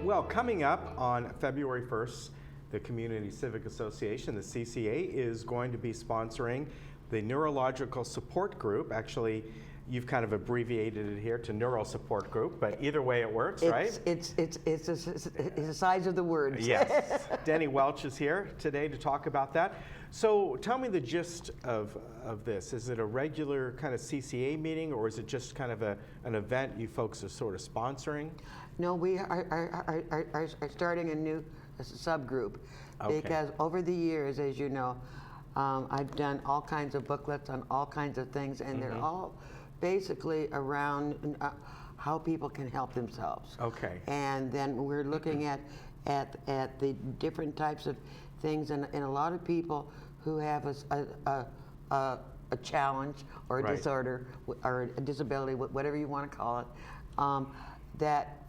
Well, coming up on February 1st, the Community Civic Association, the CCA, is going to be sponsoring the Neurological Support Group. Actually, you've kind of abbreviated it here to Neural Support Group, but either way it works, right? It's the size of the words. Yes. Denny Welch is here today to talk about that. So tell me the gist of this. Is it a regular kind of CCA meeting, or is it just kind of an event you folks are sort of sponsoring? No, we are starting a new subgroup, Okay. because over the years, as you know, I've done all kinds of booklets on all kinds of things, and they're all basically around how people can help themselves. Okay. And then we're looking at the different types of things, and a lot of people who have a challenge or a Right. disorder or a disability, whatever you want to call it, that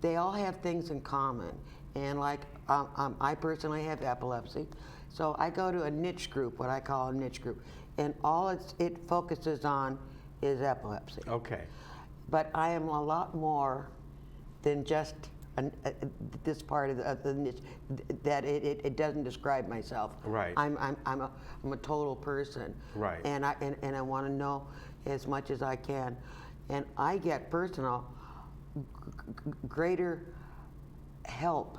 they all have things in common. And like I personally have epilepsy, so I go to a niche group, what I call a niche group, and all it focuses on is epilepsy. Okay. But I am a lot more than just this part of the niche. That it doesn't describe myself. Right. I'm a total person. Right. And I want to know as much as I can, and I get personal greater help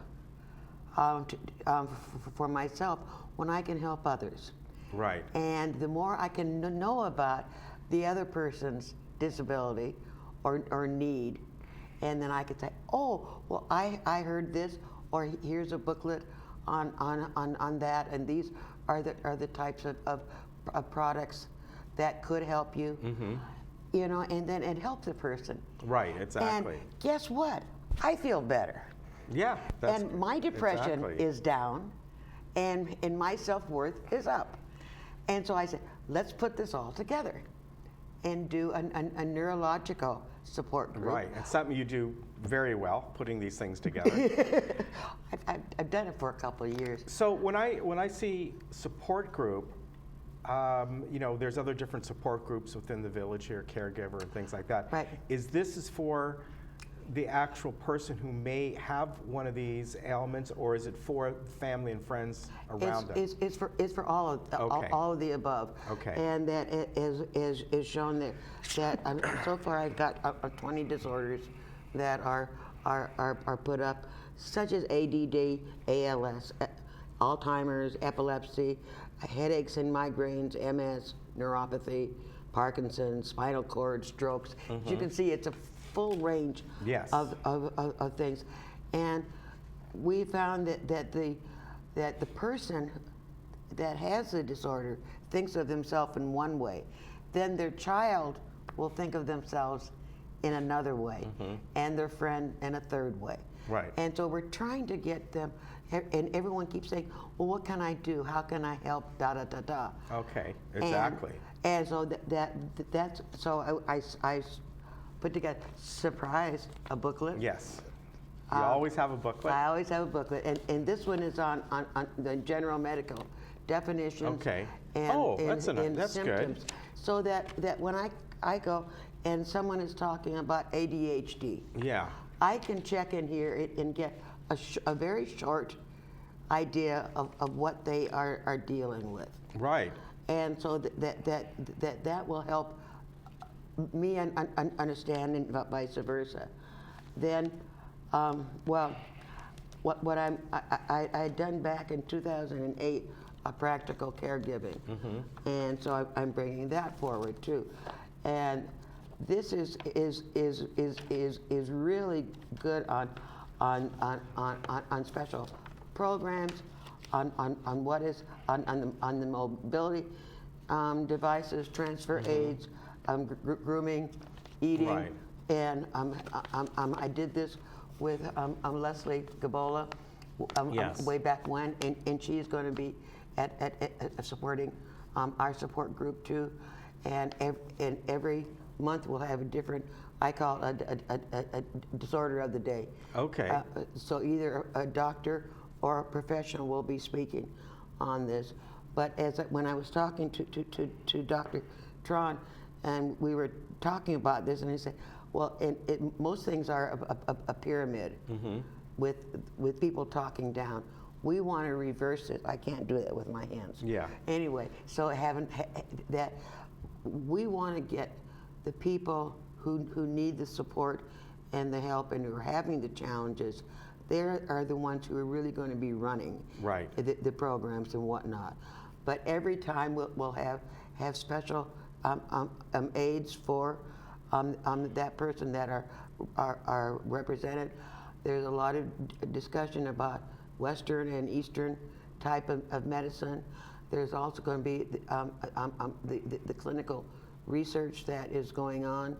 for myself when I can help others. Right. And the more I can know about the other person's disability or need, and then I could say, oh, well, I heard this, or here's a booklet on that, and these are the types of products that could help you. Mm-hmm. You know, and then it helps the person. Right, exactly. And guess what? I feel better. Yeah. And my depression exactly. is down, and my self-worth is up. And so I said, let's put this all together and do a neurological support group. Right. It's something you do very well, putting these things together. I've done it for a couple of years. So when I see support group, you know, there's other different support groups within the village here, caregiver and things like that. Right. Is for the actual person who may have one of these ailments, or is it for family and friends around them? It's for all of Okay. all of the above. Okay. And that is shown there. That so far I've got 20 disorders that are put up, such as ADD, ALS, Alzheimer's, epilepsy, headaches and migraines, MS, neuropathy, Parkinson's, spinal cord, strokes. As you can see, it's a full range Yes. of things. And we found that the person that has the disorder thinks of themselves in one way, then their child will think of themselves in another way, and their friend in a third way. Right. And so we're trying to get them, and everyone keeps saying, well, what can I do? How can I help? Da da da da. Okay. Exactly. And so that's so I put together, surprise, a booklet. Yes. You always have a booklet. I always have a booklet, and this one is on the general medical definitions. Okay. And, that's symptoms, good. so that when I go and someone is talking about ADHD, Yeah. I can check in here and get a very short idea of what they are dealing with. Right. And so that will help me understand, and vice versa. Then, well, what I had done back in 2008, a practical caregiving, and so I'm bringing that forward too. And this is really good on special programs, on what is on the mobility devices, transfer aids, grooming, eating, Right. and I did this with Leslie Gabola Yes. way back when, and she's going to be at supporting our support group too, and every month we'll have a different, I call it a disorder of the day. Okay. So either a doctor or a professional will be speaking on this. But when I was talking to Dr. Tron, and we were talking about this, and he said, well, most things are a pyramid. with people talking down. We want to reverse it. I can't do that with my hands. Yeah. Anyway, so that we want to get the people who need the support and the help and who are having the challenges. They are the ones who are really going to be running Right. the programs and whatnot. But every time we'll have special aids for that person that are represented. There's a lot of discussion about Western and Eastern type of medicine. There's also going to be the clinical research that is going on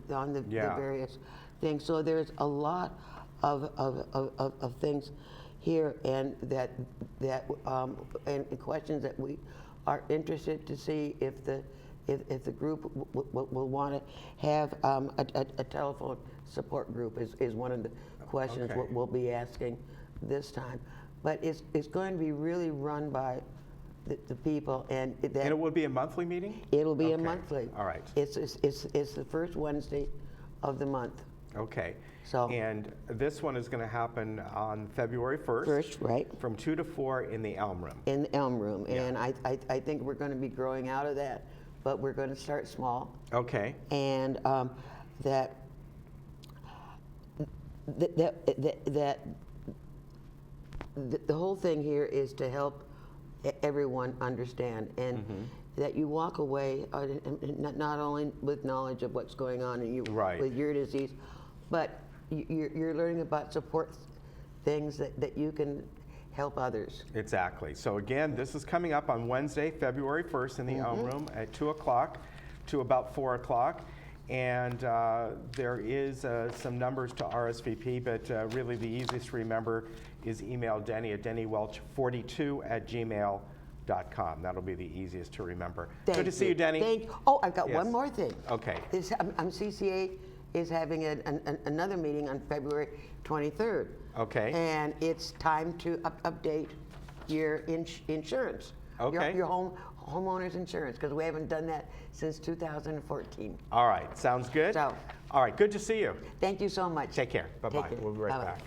the various things. So there's a lot of things here, and and questions that we are interested to see if the group will want to have a telephone support group is one of the questions Okay. we'll be asking this time. But it's going to be really run by the people, and And it will be a monthly meeting? it'll be a Okay. monthly. All right. It's the first Wednesday of the month. Okay. So- And this one is going to happen on February 1st. First, right? From 2 to 4 in the Elm Room. In the Elm Room, Yeah. and I think we're going to be growing out of that, but we're going to start small, Okay. and that the whole thing here is to help everyone understand, and that you walk away not only with knowledge of what's going on in you Right. with your disease, but you're learning about support things that you can help others. Exactly. So again, this is coming up on Wednesday, February 1st in the Elm Room at 2 o'clock to about 4 o'clock. And there is some numbers to RSVP, but really the easiest to remember is email Denny at dennywelch42@gmail.com. That'll be the easiest to remember. Good to see you, Denny. Oh, I've got Yes. one more thing. Okay. CCA is having another meeting on February 23rd. Okay. And it's time to update your insurance. Okay. Your homeowner's insurance, because we haven't done that since 2014. All right. Sounds good. So- All right. Good to see you. Thank you so much. Take care. Bye-bye. care. We'll be right Bye-bye. back.